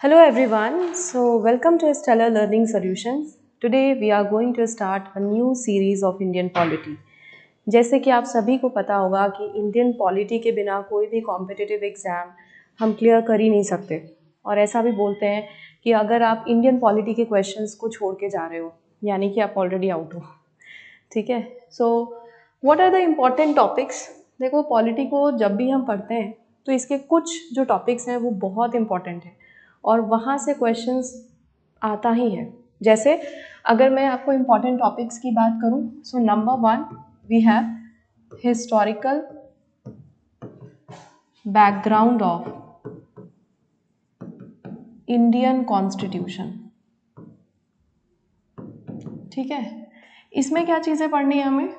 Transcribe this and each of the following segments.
Hello everyone, so welcome to Stellar Learning Solutions. Today we are going to start a new series of Indian polity. जैसे कि आप सभी को पता होगा कि इंडियन पॉलिटी के बिना कोई भी कॉम्पिटिटिव एग्ज़ाम हम क्लियर कर ही नहीं सकते और ऐसा भी बोलते हैं कि अगर आप इंडियन पॉलिटी के क्वेश्चंस को छोड़ के जा रहे हो यानी कि आप ऑलरेडी आउट हो। ठीक है, so what are the important topics. देखो, पॉलिटी को जब भी हम पढ़ते हैं तो इसके कुछ जो टॉपिक्स हैं वो बहुत इंपॉर्टेंट हैं और वहाँ से क्वेश्चंस आता ही है। जैसे अगर मैं आपको इम्पॉर्टेंट टॉपिक्स की बात करूँ, so number 1 we have historical background of Indian constitution. ठीक है, इसमें क्या चीज़ें पढ़नी है हमें?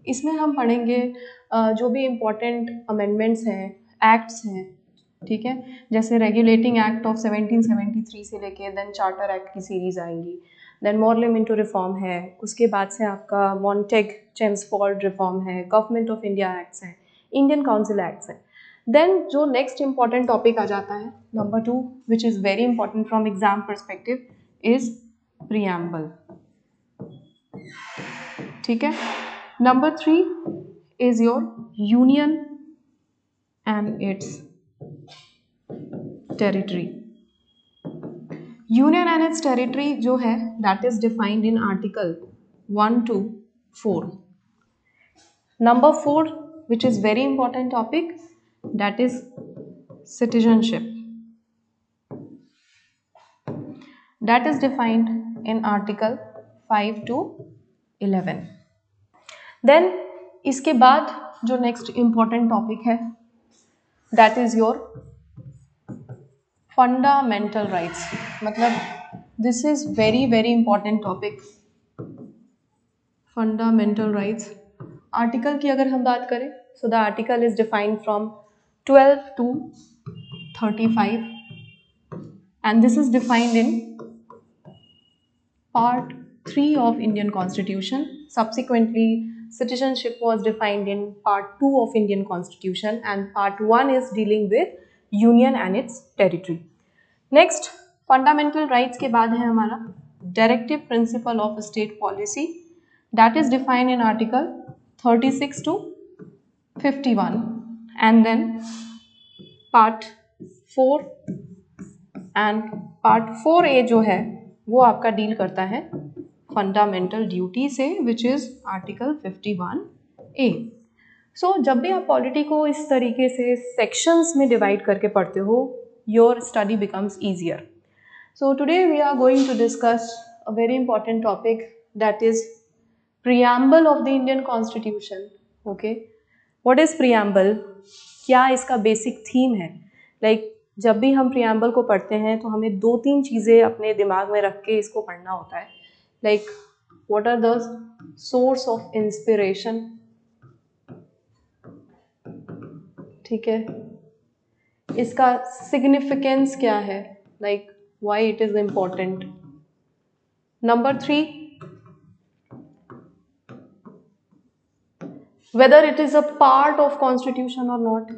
इसमें हम पढ़ेंगे जो भी इम्पोर्टेंट अमेंडमेंट्स हैं, एक्ट्स हैं, ठीक है, जैसे रेगुलेटिंग एक्ट ऑफ 1773 से लेके देन चार्टर एक्ट की सीरीज आएंगी, देन मॉर्लेमेंटो रिफॉर्म है, उसके बाद से आपका मॉन्टेग चेम्सफोर्ड रिफॉर्म है, गवर्नमेंट ऑफ इंडिया एक्ट्स हैं, इंडियन काउंसिल एक्ट्स हैं। देन जो नेक्स्ट इंपॉर्टेंट टॉपिक आ जाता है number 2 which is very important from exam perspective is preamble. ठीक है, number 3 is your union and it's territory. Union and it's territory जो है that is defined in article 1 to 4। Number 4 which is very important topic that is citizenship, that is defined in article 5 to 11। Then इसके बाद जो next important topic है that is your fundamental rights. मतलब this is very very important topic, fundamental rights. Article की अगर हम बात करें so the article is defined from 12 to 35 and this is defined in part 3 of Indian Constitution. Subsequently, citizenship was defined in part 2 of Indian Constitution and part 1 is dealing with union and its territory. Next, fundamental rights के बाद है हमारा directive principle of state policy that is defined in article 36 to 51 and then part 4 and part 4A जो है वो आपका deal करता है फंडामेंटल ड्यूटी से विच इज आर्टिकल 51A। सो जब भी आप पॉलिटी को इस तरीके से सेक्शंस में डिवाइड करके पढ़ते हो your study becomes easier. So today we are going to discuss a very important topic that is preamble of the Indian constitution. Okay, what is preamble? क्या इसका बेसिक थीम है? लाइक जब भी हम प्रियम्बल को पढ़ते हैं तो हमें 2-3 चीज़ें अपने दिमाग में रख के इसको पढ़ना होता है। Like what are the source of inspiration, ठीक है, इसका सिग्निफिकेंस क्या है, like why it is important. Number 3 whether it is a part of constitution or not,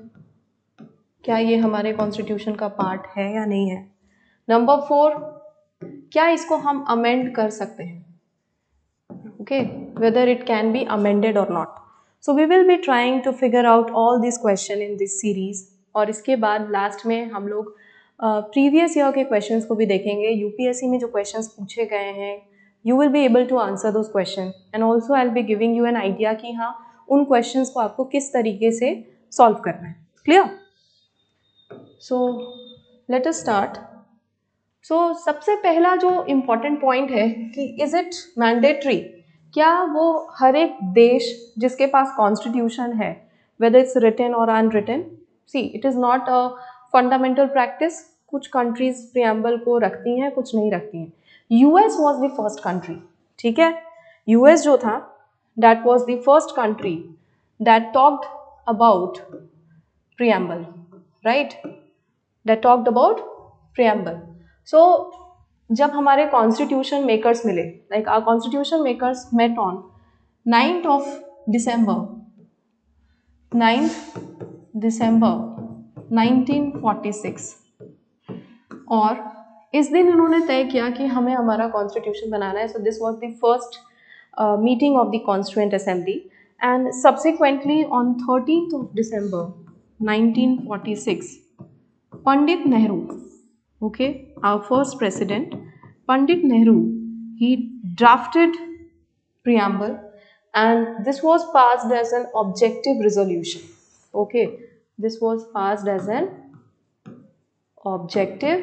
क्या ये हमारे कॉन्स्टिट्यूशन का पार्ट है या नहीं है। नंबर 4 क्या इसको हम अमेंड कर सकते हैं, okay, whether it can be amended और not. So we will be trying to figure out all this question in this series और इसके बाद लास्ट में हम लोग प्रीवियस ईयर के क्वेश्चंस को भी देखेंगे। यूपीएससी में जो क्वेश्चंस पूछे गए हैं you will be able to answer those question and also I will be giving you an idea कि हाँ उन क्वेश्चंस को आपको किस तरीके से सॉल्व करना है। Clear? So let us start. So सबसे पहला जो इम्पॉर्टेंट पॉइंट है कि इज इट मैंडेटरी, क्या वो हर एक देश जिसके पास कॉन्स्टिट्यूशन है वेदर इट्स रिटन और unwritten, see it is not a fundamental practice. कुछ कंट्रीज प्रियम्बल को रखती हैं, कुछ नहीं रखती हैं। US was the first country, ठीक है, यूएस जो था that was the first country that talked about preamble, right, that talked about preamble. So जब हमारे कॉन्स्टिट्यूशन मेकर्स मिले, like our constitution makers met on 9th of December 1946 और इस दिन इन्होंने तय किया कि हमें हमारा कॉन्स्टिट्यूशन बनाना है. So this was the first meeting of the constituent assembly and subsequently on 13th of December 1946 Pandit Nehru, okay, our first president, Pandit Nehru, he drafted preamble and this was passed as an objective resolution. Okay, this was passed as an objective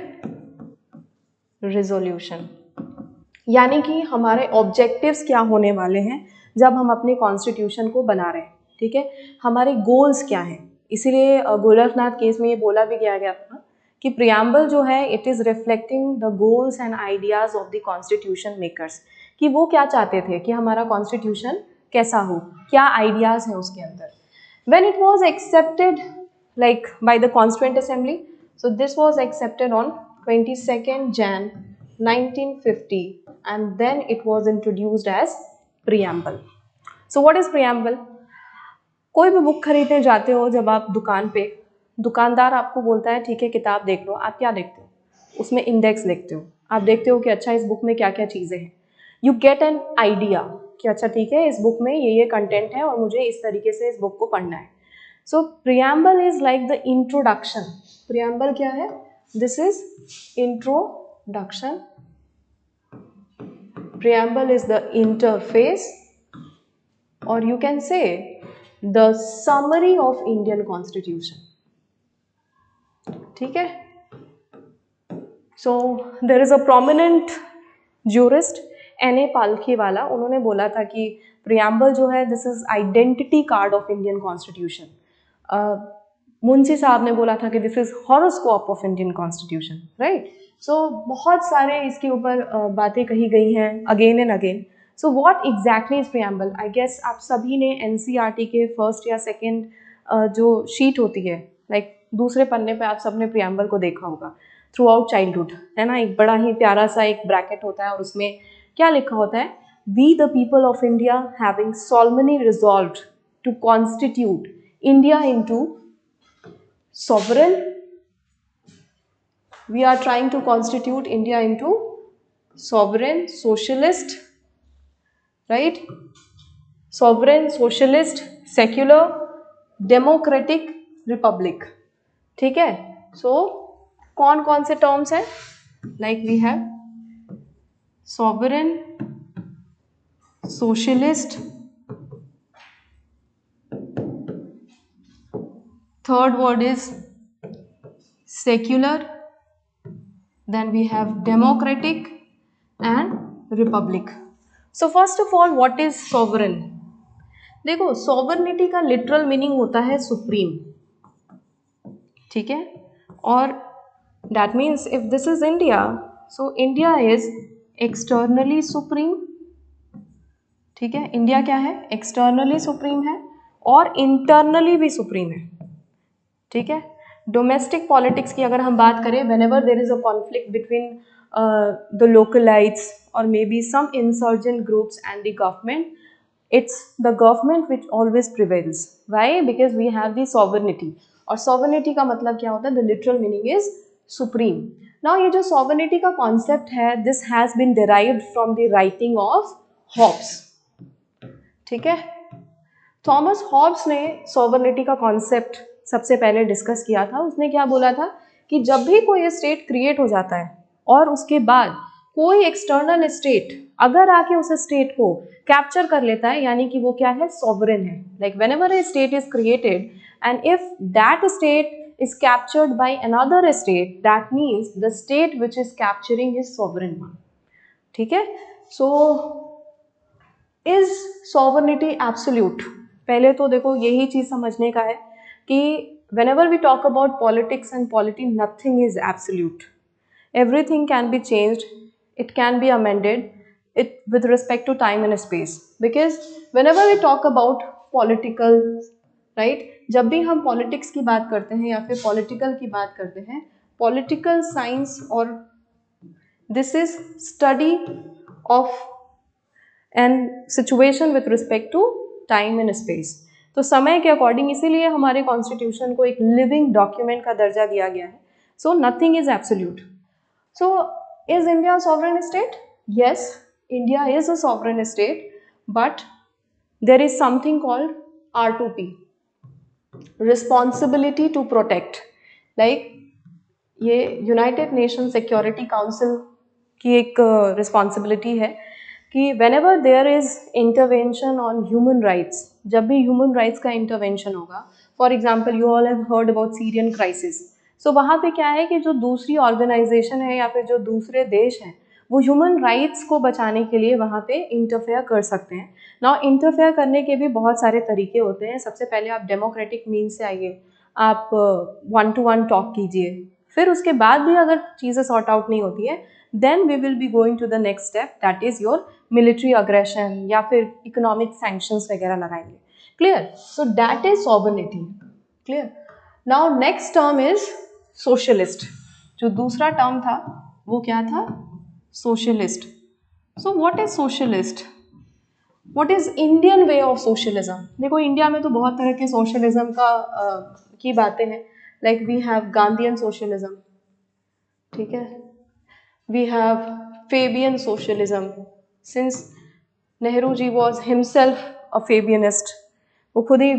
resolution. यानी कि हमारे objectives क्या होने वाले हैं जब हम अपने कॉन्स्टिट्यूशन को बना रहे हैं. ठीक है, हमारे गोल्स क्या हैं. इसीलिए गोरखनाथ केस में ये बोला भी गया था कि प्रियम्बल जो है it is reflecting the goals and ideas of the constitution makers, कि वो क्या चाहते थे कि हमारा कॉन्स्टिट्यूशन कैसा हो, क्या आइडियाज़ हैं उसके अंदर. When it was accepted like by the constituent assembly, so this was accepted on 22nd Jan 1950 and then it was introduced as preamble. So what is preamble? कोई भी बुक खरीदने जाते हो जब आप दुकान पे, दुकानदार आपको बोलता है ठीक है किताब देख लो, आप क्या देखते हो, उसमें इंडेक्स देखते हो, आप देखते हो कि अच्छा इस बुक में क्या क्या चीज़ें हैं. यू गेट एन आइडिया कि अच्छा ठीक है इस बुक में ये कंटेंट है और मुझे इस तरीके से इस बुक को पढ़ना है. So preamble is like the introduction. Preamble क्या है? This is introduction. Preamble is the interface or you can say the summary of Indian Constitution. ठीक है. So there is a prominent jurist N.A. Palkhivala, उन्होंने बोला था कि preamble जो है this is identity card of Indian Constitution. Munshi साहब ने बोला था कि this is horoscope of Indian Constitution, right? सो बहुत सारे इसके ऊपर बातें कही गई हैं again and again. So what exactly is preamble? I guess आप सभी ने एनसीईआरटी के फर्स्ट या सेकंड जो शीट होती है लाइक दूसरे पन्ने पे आप सबने प्रियम्बल को देखा होगा थ्रू आउट चाइल्डहुड, है ना. एक बड़ा ही प्यारा सा एक ब्रैकेट होता है और उसमें क्या लिखा होता है? We the people of India having solemnly resolved to constitute India into sovereign. We are trying to constitute India into sovereign socialist, right? Sovereign socialist secular democratic republic. ठीक है. So कौन कौन से टर्म्स हैं? Like we have sovereign socialist, third word is secular, then we have democratic and republic. So first of all what is sovereign? देखो sovereignty का literal meaning होता है supreme. ठीक है. और that means if this is India, so India is externally supreme. ठीक है. India क्या है? एक्सटर्नली सुप्रीम है और इंटरनली भी सुप्रीम है. ठीक है. डोमेस्टिक पॉलिटिक्स की अगर हम बात करें, whenever there is a conflict between the localites or maybe some insurgent groups and the government, it's the government which always prevails. Why? Because we have the sovereignty. और sovereignty का मतलब क्या होता है? The literal meaning is supreme. Now ये जो sovereignty का concept है, this has been derived from the writing of Hobbes. ठीक है. थॉमस हॉब्स ने sovereignty का concept सबसे पहले डिस्कस किया था. उसने क्या बोला था कि जब भी कोई स्टेट क्रिएट हो जाता है और उसके बाद कोई एक्सटर्नल स्टेट अगर आके उस स्टेट को कैप्चर कर लेता है, यानी कि वो क्या है? सॉवरेन है. Like whenever A state is created and if that state is captured by another state, that means the state which is capturing is sovereign one. ठीक है. So is sovereignty absolute? पहले तो देखो यही चीज समझने का है कि whenever we talk about politics and polity, nothing is absolute. Everything can be changed, it can be amended, it with respect to time and space. Because whenever we talk about political, right, जब भी हम politics की बात करते हैं या फिर political की बात करते हैं, political science और this is study of an situation with respect to time and space. तो समय के अकॉर्डिंग इसीलिए हमारे कॉन्स्टिट्यूशन को एक लिविंग डॉक्यूमेंट का दर्जा दिया गया है. So nothing is absolute. So Is India a sovereign state? Yes, India is a sovereign state, but there is something called R2P, responsibility to protect. Like ये यूनाइटेड नेशन सिक्योरिटी काउंसिल की एक responsibility है कि whenever there is intervention on human rights, जब भी human rights का intervention होगा, for example you all have heard about Syrian crisis, so वहाँ पे क्या है कि जो दूसरी ऑर्गेनाइजेशन है या फिर जो दूसरे देश हैं वो ह्यूमन राइट्स को बचाने के लिए वहाँ पे इंटरफेयर कर सकते हैं. नाउ इंटरफेयर करने के भी बहुत सारे तरीके होते हैं. सबसे पहले आप डेमोक्रेटिक मीन्स से आइए, आप 1-to-1 टॉक कीजिए, फिर उसके बाद भी अगर चीज़ें सॉर्ट आउट नहीं होती है then we will be going to the next step, that is your military aggression या फिर इकोनॉमिक सैंक्शंस वगैरह लगाएंगे. Clear? So that is sovereignty. Clear? Now next term is socialist. जो दूसरा टर्म था वो क्या था? Socialist. So what is socialist? What is Indian way of socialism? देखो इंडिया में तो बहुत तरह के सोशलिज्म की बातें हैं. Like we have Gandhian socialism, ठीक है, we have Fabian socialism, since Nehru ji was himself a Fabianist, वो खुद ही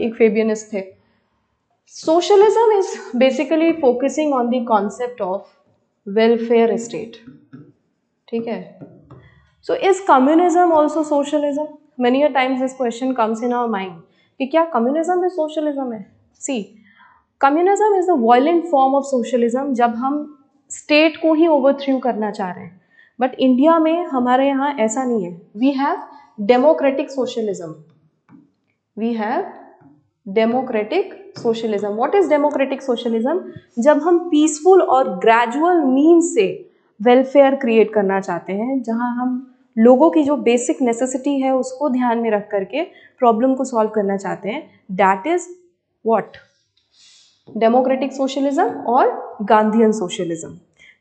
एक फेबियनिस्ट थे. Socialism is basically focusing on the concept of welfare state. ठीक है. So is communism also socialism? Many a times this question comes in our mind कि क्या communism भी सोशलिज्म है? See, communism is the violent form of socialism जब हम state को ही ओवरथ्रू करना चाह रहे हैं. बट इंडिया में हमारे यहाँ ऐसा नहीं है. We have democratic socialism. We have democratic socialism. What is democratic socialism? जब हम पीसफुल और ग्रेजुअल मीन्स से वेलफेयर क्रिएट करना चाहते हैं, जहाँ हम लोगों की जो बेसिक नेसेसिटी है उसको ध्यान में रख करके प्रॉब्लम को सॉल्व करना चाहते हैं. That is what? Democratic socialism और Gandhian socialism.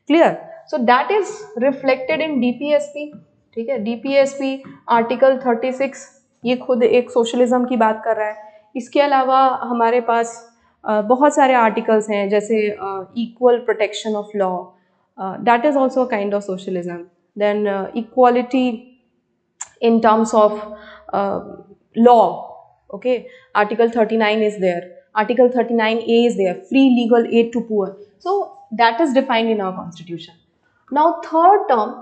Clear? So that is reflected in DPSP. ठीक है, डीपीएसपी आर्टिकल 36 ये खुद एक सोशलिज्म की बात कर रहा है. इसके अलावा हमारे पास बहुत सारे आर्टिकल्स हैं, जैसे equal protection of law, that is also a kind of socialism. Then equality in terms of law, okay, article 39 is there, article 39A is there, free legal aid to poor. So that is defined in our constitution. Now third term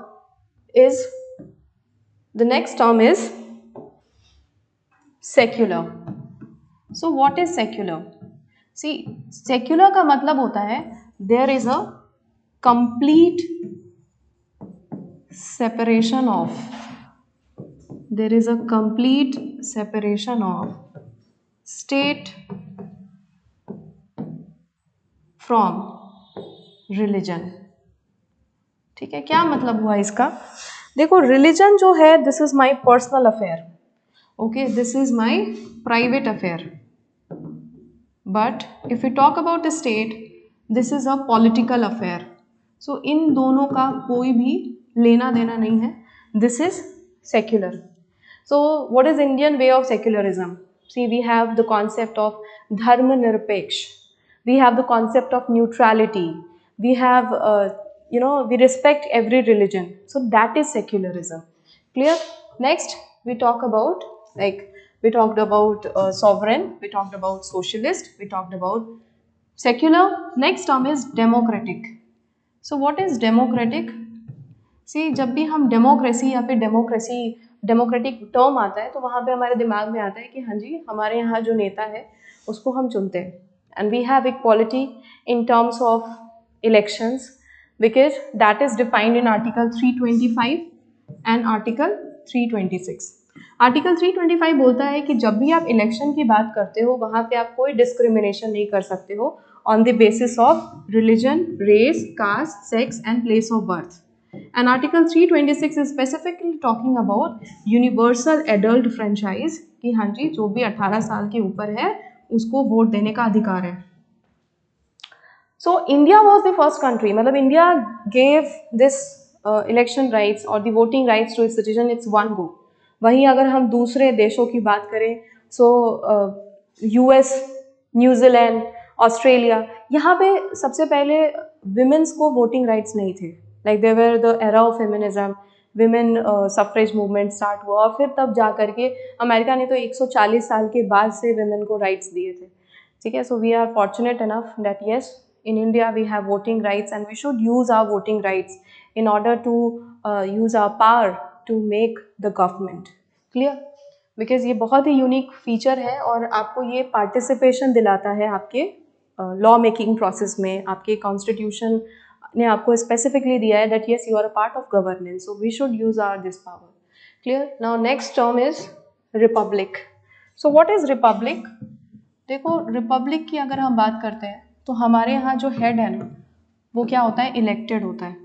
is, the next term is secular. So what is secular? See, secular का मतलब होता है there is a complete separation of, there is a complete separation of state from religion. ठीक है, क्या मतलब हुआ इसका? देखो, रिलीजन जो है this is my personal affair, okay, this is my private affair. But if you talk about state, this is a political affair. So इन दोनों का कोई भी लेना देना नहीं है. This is secular. So what is Indian way of secularism? See, we have the concept of dharma nirpeksh, we have the concept of neutrality, we have we respect every religion. So that is secularism. Clear? Next we talk about, like, we talked about sovereign, we talked about socialist, we talked about secular. Next term is democratic. So what is democratic? सी, जब भी हम democracy या फिर democratic term आता है तो वहाँ पे हमारे दिमाग में आता है कि हाँ जी, हमारे यहाँ जो नेता है उसको हम चुनते हैं. And we have equality in terms of elections because that is defined in article 325 and article 326. Article 325 बोलता है कि जब भी आप इलेक्शन की बात करते हो वहाँ पे आप कोई डिस्क्रिमिनेशन नहीं कर सकते हो on the basis of religion, race, caste, sex and place of birth. And Article 326 is specifically talking about universal adult franchise कि हाँ जी, जो भी 18 साल के ऊपर है उसको वोट देने का अधिकार है. So India was the first country, मतलब India gave this election rights or the voting rights to its citizen, it's one go. वहीं अगर हम दूसरे देशों की बात करें, so US, न्यूजीलैंड, ऑस्ट्रेलिया, यहाँ पे सबसे पहले विमेंस को वोटिंग राइट्स नहीं थे. Like they were the era of feminism, women suffrage movement start हुआ और फिर तब जा करके अमेरिका ने तो 140 साल के बाद से विमेन को राइट्स दिए थे, ठीक है. So we are fortunate enough that yes in India we have voting rights and we should use our voting rights in order to use our power to make the government clear, because ये बहुत ही unique feature है और आपको ये participation दिलाता है आपके law making process में. आपके कॉन्स्टिट्यूशन ने आपको स्पेसिफिकली दिया है that yes you are a part of governance, so we should use our this power. Clear. Now next term is republic. So what is republic? देखो रिपब्लिक की अगर हम बात करते हैं तो हमारे यहाँ जो हेड है ना वो क्या होता है, इलेक्टेड होता है.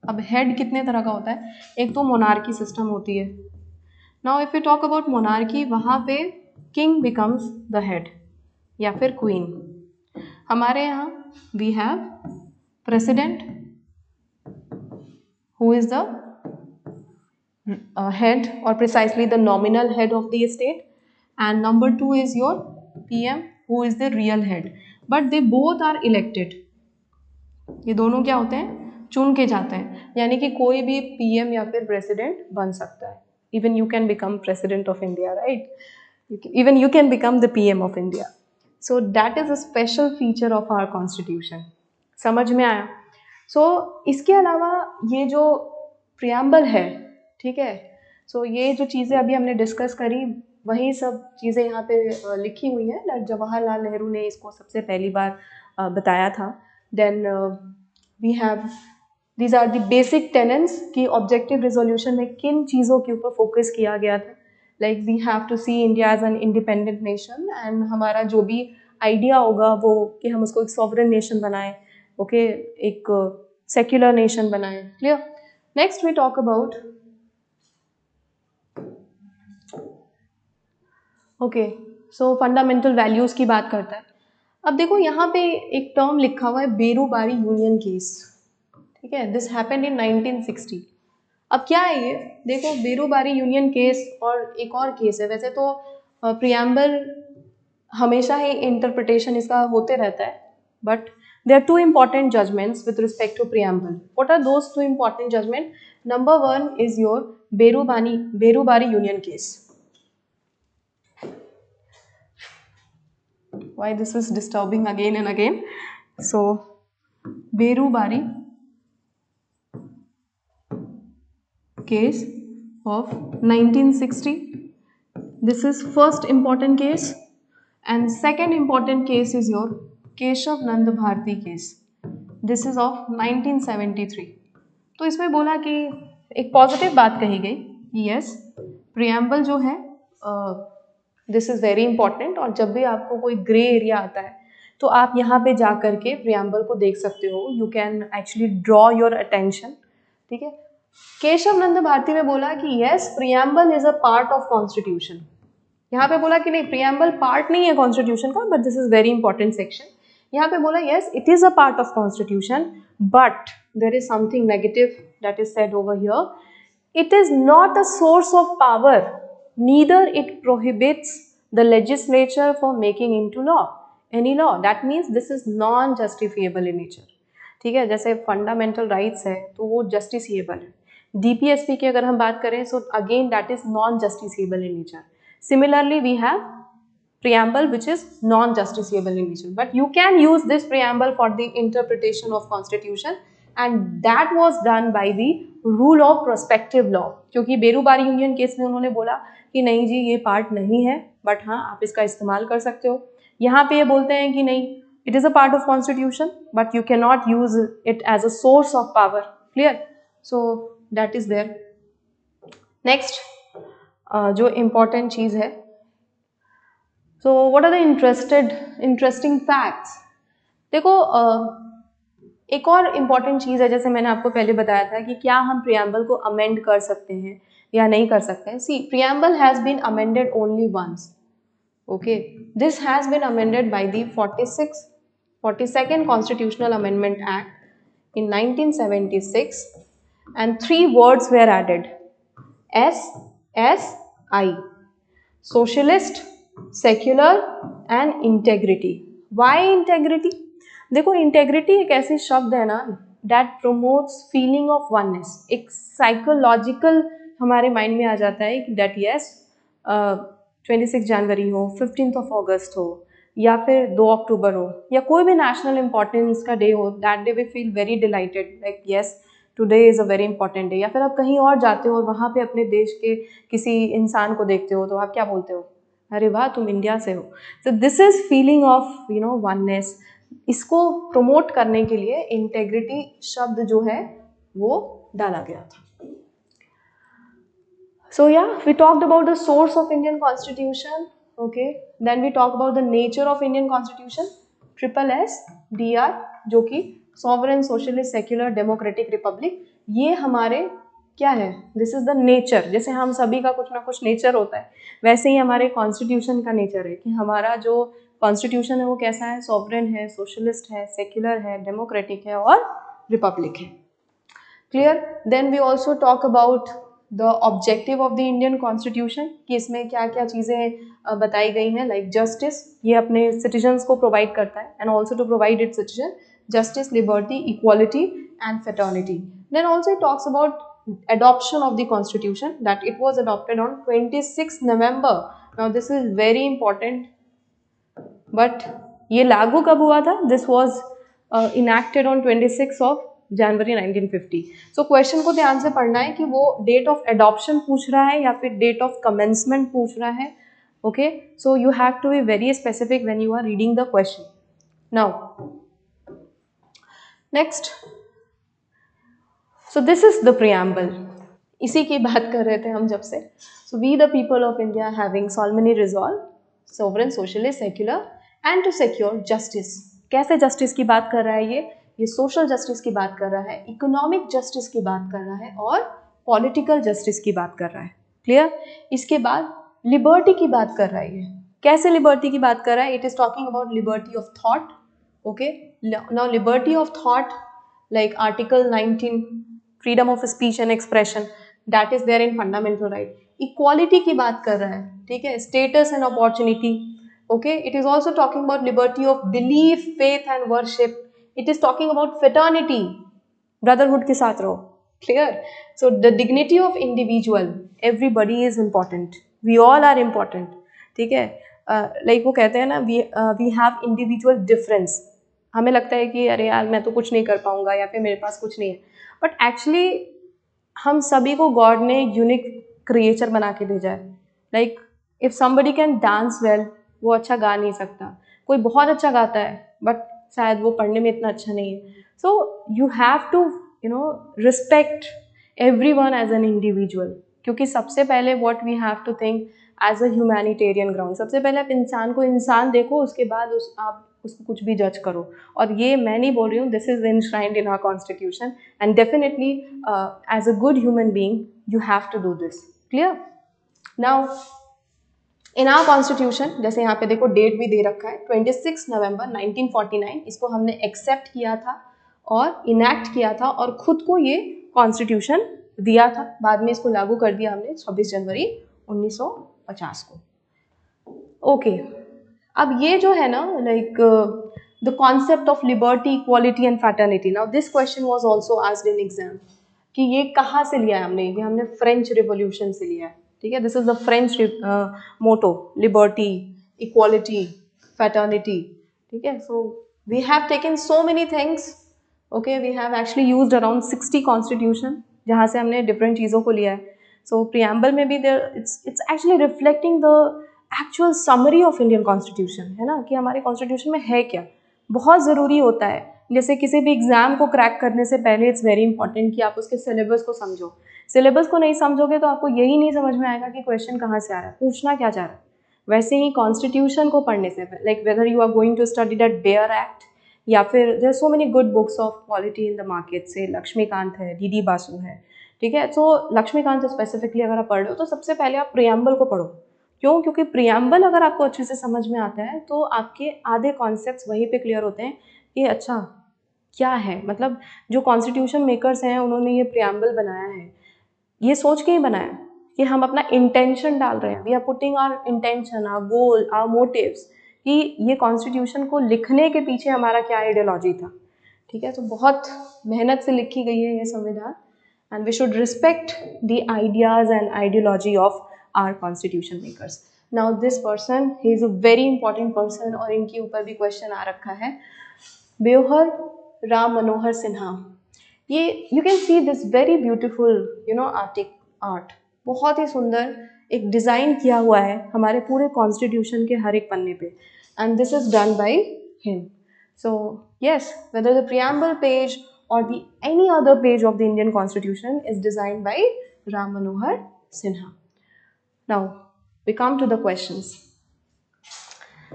अब हेड कितने तरह का होता है, एक तो मोनार्की सिस्टम होती है. Now if you talk about monarchy, वहाँ पे किंग बिकम्स द हेड या फिर क्वीन. हमारे यहाँ we have president who is the head और precisely the nominal head of the state, and number 2 is your PM who is the real head, but they both are elected. ये दोनों क्या होते हैं, चुन के जाते हैं, यानी कि कोई भी पीएम या फिर प्रेसिडेंट बन सकता है. Even you can become president of India, right? Even you can become the PM of India. So that is a special feature of our constitution. समझ में आया? सो इसके अलावा ये जो प्रियम्बल है, ठीक है, सो ये जो चीज़ें अभी हमने डिस्कस करी वही सब चीज़ें यहाँ पे लिखी हुई हैं. जवाहरलाल नेहरू ने इसको सबसे पहली बार बताया था. Then we have these are the basic tenets कि ऑब्जेक्टिव रेजोल्यूशन में किन चीज़ों के ऊपर फोकस किया गया था. Like we have to see India as an independent nation, and हमारा जो भी आइडिया होगा वो कि हम उसको एक सॉवरेन नेशन बनाएं, ओके, एक सेक्युलर नेशन बनाएं. Clear. Next we talk about okay, so fundamental values की बात करता है. अब देखो यहाँ पे एक टर्म लिखा हुआ है बेरूबारी यूनियन केस, ठीक है. This happened in 1960. अब क्या है ये, देखो बेरूबारी यूनियन केस और एक और केस है. वैसे तो प्रियम्बल हमेशा ही इंटरप्रिटेशन इसका होते रहता है, but there are 2 important judgments with respect to preamble. What are those 2 important judgments? Number 1 is your Berubari Union case. Why this is disturbing again and again? So Berubari case of 1960. This is first important case, and second important case is your Kesavananda Bharati case. This is of 1973. तो इसमें बोला कि एक positive बात कही गई कि yes preamble जो है दिस इज़ वेरी इंपॉर्टेंट, और जब भी आपको कोई ग्रे एरिया आता है तो आप यहाँ पे जा कर के प्रियम्बल को देख सकते हो. You can actually draw your attention, ठीक है. केशव नंद भारती में बोला कि yes preamble is a part of constitution. यहाँ पे बोला कि नहीं प्रियम्बल पार्ट नहीं है कॉन्स्टिट्यूशन का, but this is very important section. यहाँ पे बोला yes it is a part of constitution, but there is something negative that is said over here. It is not a source of power, neither it prohibits the legislature for making into law any law. That means this is non justifiable in nature, ठीक है. जैसे fundamental rights है तो वो justiciable है. DPSP की अगर हम बात करें so again that is non justiciable in nature. Similarly, we have preamble which is non-justiciable in nature, but you can use this preamble for the interpretation of constitution, and that was done by the rule of prospective law. क्योंकि Berubari union case में उन्होंने बोला कि नहीं जी ये part नहीं है, but हाँ आप इसका इस्तेमाल कर सकते हो. यहाँ पे ये बोलते हैं कि नहीं it is a part of constitution but you can not use it as a source of power. Clear. So that is there. Next जो इम्पॉर्टेंट चीज़ है, so what are the interesting facts. देखो एक और इम्पॉर्टेंट चीज़ है, जैसे मैंने आपको पहले बताया था कि क्या हम प्रियम्बल को अमेंड कर सकते हैं या नहीं कर सकते हैं. See preamble has been amended only once. Okay, this has been amended by the 42nd constitutional amendment act in 1976, and 3 words were added: SSI, socialist, secular and integrity. Why integrity? देखो integrity एक ऐसी शब्द है ना that promotes feeling of oneness. एक psychological हमारे mind में आ जाता है कि दैट यस 26 जनवरी हो, 15 ऑफ अगस्त हो, या फिर 2 अक्टूबर हो, या कोई भी नेशनल इंपॉर्टेंस का डे हो, that day we feel very delighted like yes today is a very important day. या फिर आप कहीं और जाते हो और वहाँ पे अपने देश के किसी इंसान को देखते हो तो आप क्या बोलते हो, अरे वाह तुम इंडिया से हो। So this is feeling of oneness. इसको प्रमोट करने के लिए इंटेग्रिटी शब्द जो है वो डाला गया था। So yeah, we talked about the source of Indian Constitution. Okay, then we talk about the nature of Indian Constitution. Triple S, DR, जो कि Sovereign Socialist Secular Democratic Republic, ये हमारे क्या है, दिस इज द नेचर। जैसे हम सभी का कुछ ना कुछ नेचर होता है, वैसे ही हमारे कॉन्स्टिट्यूशन का नेचर है कि हमारा जो कॉन्स्टिट्यूशन है वो कैसा है, सॉवरेन है, सोशलिस्ट है, सेक्युलर है, डेमोक्रेटिक है और रिपब्लिक है। Clear. Then we also talk about the objective of the Indian constitution, कि इसमें क्या क्या चीज़ें बताई गई हैं, लाइक जस्टिस, ये अपने सिटीजन्स को प्रोवाइड करता है, and also to provide its citizen justice, liberty, equality and fraternity. Then also it talks about adoption of the constitution, that it was adopted on 26 November. Now this is very important, but ये लागू कब हुआ था, this was enacted on 26 of January 1950. So question को ध्यान से पढ़ना है कि वो डेट ऑफ एडॉप्शन पूछ रहा है या फिर डेट ऑफ कमेंसमेंट पूछ रहा है। Okay, so you have to be very specific when you are reading the question. Now next, so this is the preamble, इसी की बात कर रहे थे हम जब से। So we the people of India having solemnly resolve sovereign socialist secular and to secure justice. कैसे जस्टिस की बात कर रहा है ये सोशल जस्टिस की बात कर रहा है, इकोनॉमिक जस्टिस की बात कर रहा है और पॉलिटिकल जस्टिस की बात कर रहा है। क्लियर। इसके बाद लिबर्टी की बात कर रहा है ये। कैसे लिबर्टी की बात कर रहा है, it is talking about liberty of thought. Okay, now liberty of thought, like article 19, freedom of speech and expression, that is there in fundamental right. Equality की बात कर रहा है, ठीक है, status and opportunity. Okay, it is also talking about liberty of belief, faith and worship. It is talking about fraternity, brotherhood के साथ रहो। Clear? So the dignity of individual, everybody is important, we all are important, ठीक है। Like वो कहते हैं ना, we have individual difference. हमें लगता है कि अरे यार मैं तो कुछ नहीं कर पाऊंगा या फिर मेरे पास कुछ नहीं है, बट एक्चुअली हम सभी को गॉड ने यूनिक क्रिएचर बना के भेजा है। Like if somebody can dance well, वो अच्छा गा नहीं सकता। कोई बहुत अच्छा गाता है बट शायद वो पढ़ने में इतना अच्छा नहीं है। So you have to respect everyone as an individual, क्योंकि सबसे पहले what we have to think as a humanitarian ground. सबसे पहले आप इंसान को इंसान देखो, उसके बाद आप उसको कुछ भी जज करो। और ये मैं नहीं बोल रही हूँ, this is enshrined in our constitution and definitely as a good human being you have to do this. Clear. Now in our constitution, जैसे यहाँ पे देखो डेट भी दे रखा है 26 नवंबर 1949, इसको हमने एक्सेप्ट किया था और इनैक्ट किया था और खुद को ये कॉन्स्टिट्यूशन दिया था। बाद में इसको लागू कर दिया हमने 26 जनवरी 1950 को। ओके, अब ये जो है ना, like the concept of liberty, equality and fraternity. Now this question was also asked in exam कि ये कहाँ से लिया है हमने, ये हमने फ्रेंच रिवॉल्यूशन से लिया है, ठीक है। This is the French motto, liberty, equality, fraternity, ठीक है। So we have taken so many things, okay, we have actually used around 60 constitution, जहाँ से हमने डिफरेंट चीज़ों को लिया है। सो प्रियम्बल में भी there its actually reflecting the actual summary of Indian constitution, है ना, कि हमारे कॉन्स्टिट्यूशन में है क्या। बहुत ज़रूरी होता है, जैसे किसी भी एग्जाम को क्रैक करने से पहले इट्स वेरी इंपॉर्टेंट कि आप उसके सिलेबस को समझो। सिलेबस को नहीं समझोगे तो आपको यही नहीं समझ में आएगा कि क्वेश्चन कहाँ से आ रहा है, पूछना क्या चाह रहा है। वैसे ही कॉन्स्टिट्यूशन को पढ़ने से, like whether you are going to study that bare act, या फिर there so many good books of polity in the market, से लक्ष्मीकांत है, डी बासु है, ठीक है। सो लक्ष्मीकांत से स्पेसिफिकली अगर आप पढ़ रहे हो तो सबसे पहले आप प्रियम्बल को पढ़ो। क्यों? क्योंकि प्रियम्बल अगर आपको अच्छे से समझ में आता है तो आपके आधे कॉन्सेप्ट्स वहीं पे क्लियर होते हैं कि अच्छा क्या है, मतलब जो कॉन्स्टिट्यूशन मेकर्स हैं उन्होंने ये प्रियम्बल बनाया है, ये सोच के ही बनाया कि हम अपना इंटेंशन डाल रहे हैं, we are putting our intention, our goal, our motives, कि ये कॉन्स्टिट्यूशन को लिखने के पीछे हमारा क्या आइडियोलॉजी था, ठीक है, तो बहुत मेहनत से लिखी गई है ये संविधान, and we should respect the ideas and ideology of our constitution makers. Now this person, he is a very important person, और इनके ऊपर भी क्वेश्चन आ रखा है. बेओहर राम मनोहर सिन्हा. ये you can see this very beautiful art, बहुत ही सुंदर एक डिज़ाइन किया हुआ है हमारे पूरे कॉन्स्टिट्यूशन के हर एक पन्ने पे, and this is done by him. So yes, whether the preamble page or the any other page of the Indian Constitution is designed by Ram Manohar Sinha. Now we come to the questions.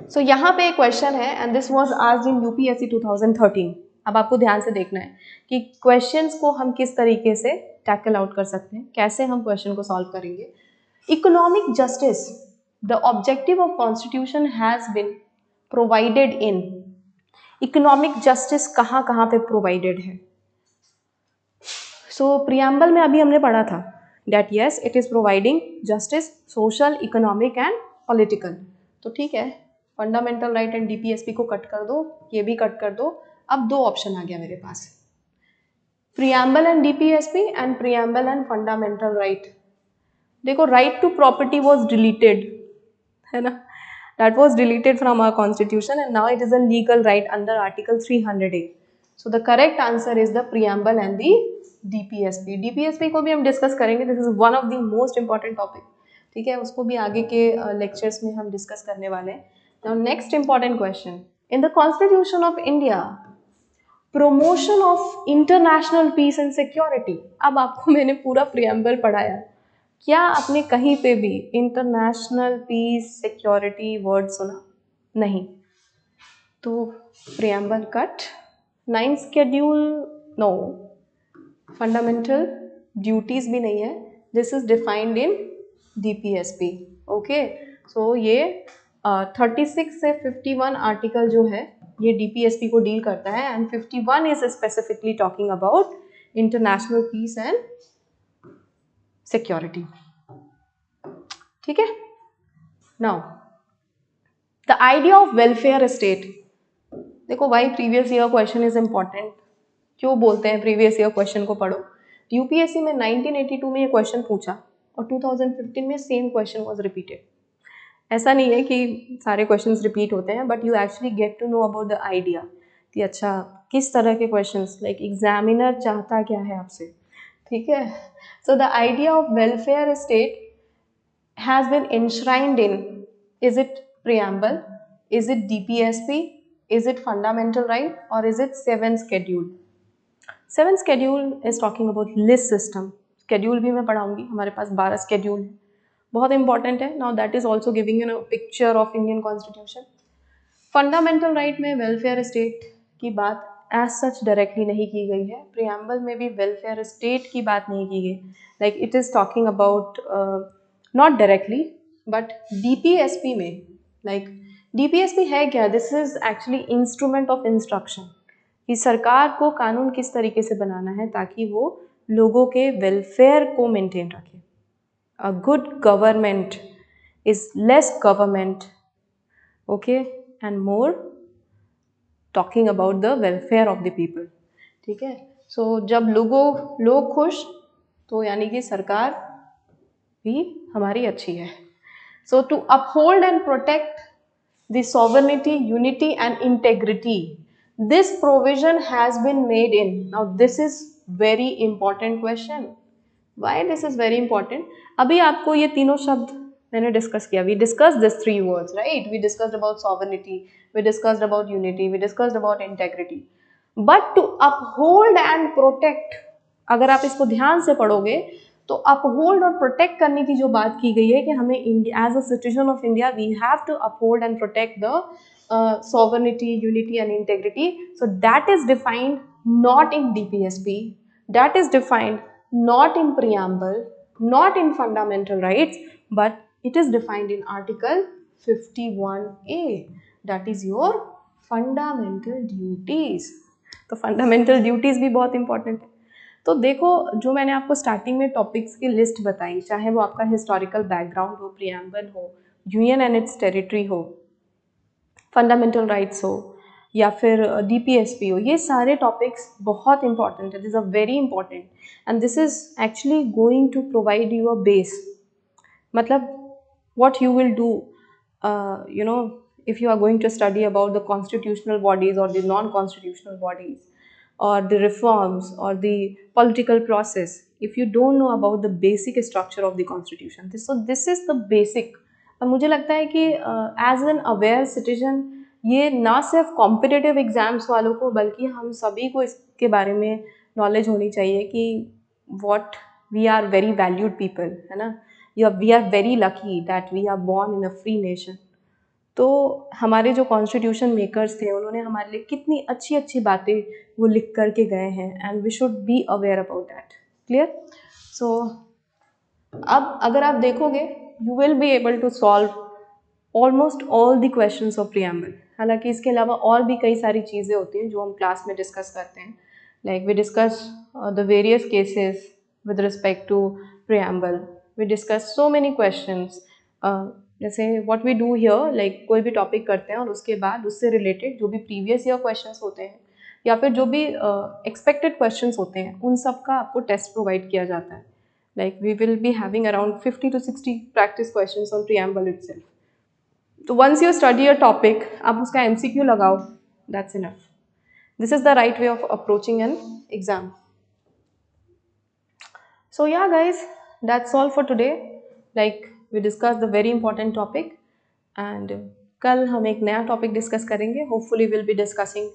So यहाँ पे एक question है, and this was asked in UPSC 2013. अब आपको ध्यान से देखना है कि क्वेश्चंस को हम किस तरीके से टैकल आउट कर सकते हैं, कैसे हम क्वेश्चन को सॉल्व करेंगे. Economic justice, the objective of constitution has been provided in. Economic justice कहाँ कहाँ पे प्रोवाइडेड है. सो प्रियम्बल में अभी हमने पढ़ा था that yes it is providing justice social, economic and political. तो ठीक है, फंडामेंटल राइट एंड डीपीएसपी को कट कर दो, ये भी कट कर दो. अब दो ऑप्शन आ गया मेरे पास, preamble and DPSP and preamble and fundamental right. देखो, right to property was deleted, है ना, that was deleted from our constitution, and now it is a legal right under article 300A. So the correct answer is the preamble and the DPSP. DPSP को भी हम discuss करेंगे, this is one of the most important topic. ठीक है, उसको भी आगे के लेक्चर्स में हम डिस्कस करने वाले हैं. Now next important question, in the Constitution of India, promotion of international peace and security. अब आपको मैंने पूरा preamble पढ़ाया, क्या आपने कहीं पे भी इंटरनेशनल पीस सिक्योरिटी वर्ड सुना? नहीं. तो preamble cut. 9th schedule no. Fundamental duties भी नहीं है. This is defined in DPSP. Okay, so ये 36 से 51 आर्टिकल जो है ये डीपीएसपी को डील करता है, and 51 is specifically talking about international peace and security. ठीक है. Now the idea of welfare state. देखो, why previous year question is important. क्यों बोलते हैं प्रीवियस ईयर क्वेश्चन को पढ़ो? यूपीएससी में 1982 में ये क्वेश्चन पूछा और 2015 में सेम क्वेश्चन वाज रिपीटेड. ऐसा नहीं है कि सारे क्वेश्चंस रिपीट होते हैं, but you actually get to know about the idea कि अच्छा किस तरह के क्वेश्चंस, लाइक एग्जामिनर चाहता क्या है आपसे. ठीक है. So the idea of welfare state has been enshrined in, is it preamble, is it DPSP, is it fundamental right, or is it 7th schedule? 7th schedule is talking about list system. Schedule भी मैं पढ़ाऊंगी, हमारे पास 12 schedule है, बहुत important है. Now that is also giving you a picture of Indian Constitution. Fundamental right में welfare state की बात as such directly नहीं की गई है. preamble में भी welfare state की बात नहीं की गई. Like it is talking about not directly, but DPSP में, like DPSP है क्या? This is actually instrument of instruction, कि सरकार को कानून किस तरीके से बनाना है ताकि वो लोगों के वेलफेयर को मेंटेन रखे. A good government is less government, okay, and more talking about the welfare of the people. ठीक है. So जब लोग खुश, तो यानी कि सरकार भी हमारी अच्छी है. So to uphold and protect the sovereignty, unity and integrity, this provision has been made in. Now this is very important question. Why this is very important? अभी आपको ये तीनों शब्द मैंने डिस्कस किया. We discuss this 3 words, right? We discussed about sovereignty, we discussed about unity, we discussed about integrity. But to uphold and protect, अगर आप इसको ध्यान से पढ़ोगे तो अपहोल्ड और प्रोटेक्ट करने की जो बात की गई है कि हमें as a citizen of India we have to uphold and protect the sovereignty, unity and integrity. So that is defined not in DPSP, that is defined not in preamble, not in fundamental rights, but it is defined in article 51A, that is your fundamental duties. तो fundamental duties भी बहुत important है. तो देखो, जो मैंने आपको starting में टॉपिक्स की लिस्ट बताई, चाहे वो आपका हिस्टोरिकल बैकग्राउंड हो, प्रियम्बल हो, यूनियन एंड इट्स टेरिटरी हो, फंडामेंटल राइट्स हो, या फिर DPSP हो, ये सारे टॉपिक्स बहुत इंपॉर्टेंट है, this are very important and this is actually going to provide you a base. मतलब what you will do, you know, if you are going to study about the constitutional bodies or the non-constitutional bodies or the reforms or the political process, if you don't know about the basic structure of the constitution, so this is the basic. और मुझे लगता है कि as an aware citizen ये ना सिर्फ competitive exams वालों को बल्कि हम सभी को इसके बारे में नॉलेज होनी चाहिए कि what we are very valued people, है ना. We are very lucky that we are born in a free nation. तो हमारे जो कॉन्स्टिट्यूशन मेकर्स थे उन्होंने हमारे लिए कितनी अच्छी अच्छी बातें वो लिख करके गए हैं and we should be aware about that. Clear. So अब अगर आप देखोगे you will be able to solve almost all the questions of preamble. हालांकि इसके अलावा और भी कई सारी चीज़ें होती हैं जो हम क्लास में डिस्कस करते हैं. Like we discuss the various cases with respect to preamble. We discuss so many questions. जैसे what we do here, like कोई भी टॉपिक करते हैं और उसके बाद उससे रिलेटेड जो भी प्रीवियस ईयर क्वेश्चंस होते हैं या फिर जो भी एक्सपेक्टेड क्वेश्चंस होते हैं उन सब का आपको टेस्ट प्रोवाइड किया जाता है. Like we will be having around 50 to 60 practice questions on preamble itself. So once you study a topic, आप उसका MCQ लगाओ, that's enough. This is the right way of approaching an exam. So yeah guys, that's all for today. Like we discussed the very important topic and कल हम एक नया topic discuss करेंगे. Hopefully will be discussing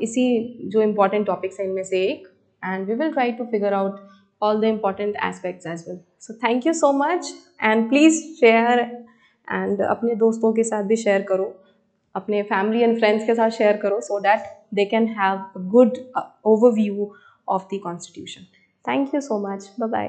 इसी जो important topics हैं इनमें से एक, and we will try to figure out all the important aspects as well. So thank you so much and please share and अपने दोस्तों के साथ भी शेयर करो, अपने फैमिली एंड फ्रेंड्स के साथ शेयर करो so that they can have a good overview of the constitution. Thank you so much. Bye bye.